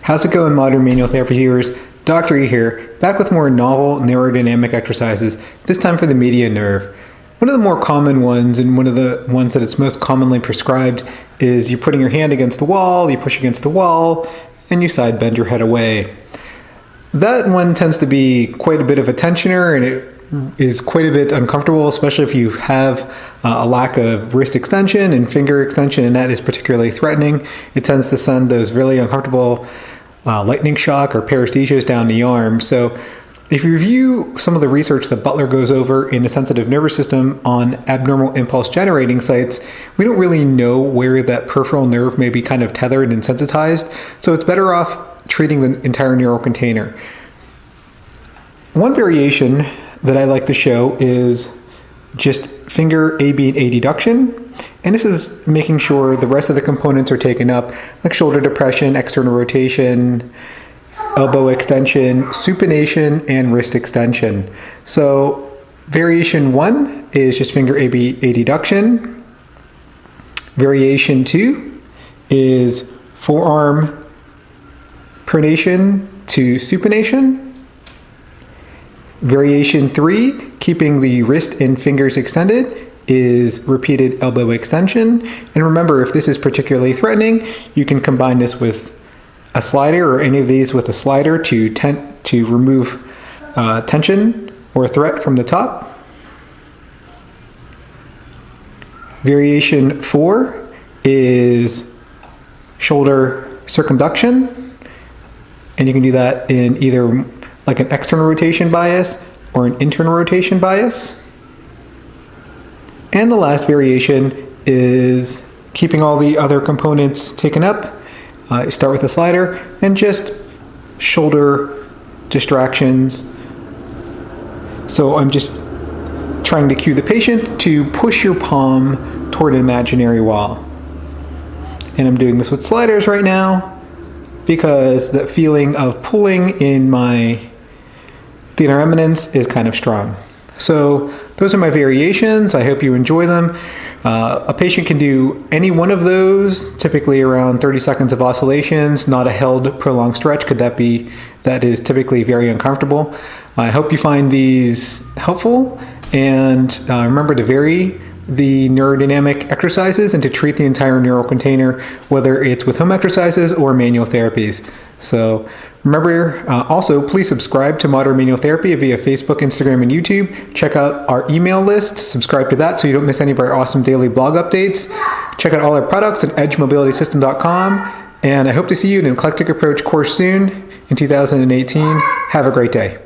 How's it going, modern manual therapy viewers? Dr. E here, back with more novel neurodynamic exercises, this time for the median nerve. One of the more common ones, and one of the ones that it's most commonly prescribed, is you putting your hand against the wall, you push against the wall, and you side bend your head away. That one tends to be quite a bit of a tensioner, and it is quite a bit uncomfortable, especially if you have a lack of wrist extension and finger extension, and that is particularly threatening. It tends to send those really uncomfortable lightning shock or paresthesias down the arm. So if you review some of the research that Butler goes over in the sensitive nervous system on abnormal impulse generating sites, we don't really know where that peripheral nerve may be kind of tethered and sensitized, so it's better off treating the entire neural container. One variation that I like to show is just finger AB and adduction, and this is making sure the rest of the components are taken up, like shoulder depression, external rotation, elbow extension, supination, and wrist extension. So variation 1 is just finger AB adduction. Variation 2 is forearm pronation to supination. Variation 3, keeping the wrist and fingers extended, is repeated elbow extension. And remember, if this is particularly threatening, you can combine this with a slider, or any of these with a slider to remove tension or threat from the top. Variation 4 is shoulder circumduction, and you can do that in either like an external rotation bias or an internal rotation bias. And the last variation is keeping all the other components taken up. You start with a slider and just shoulder distractions. So I'm just trying to cue the patient to push your palm toward an imaginary wall. And I'm doing this with sliders right now because that feeling of pulling in my thenar eminence is kind of strong. So those are my variations. I hope you enjoy them. A patient can do any one of those, typically around 30 seconds of oscillations, not a held prolonged stretch. That is typically very uncomfortable. I hope you find these helpful, and remember to vary the neurodynamic exercises and to treat the entire neural container, whether it's with home exercises or manual therapies. So remember, also please subscribe to Modern Manual Therapy via Facebook, Instagram, and YouTube. Check out our email list, subscribe to that so you don't miss any of our awesome daily blog updates. Check out all our products at edgemobilitysystem.com, and I hope to see you in an eclectic approach course soon in 2018. Have a great day.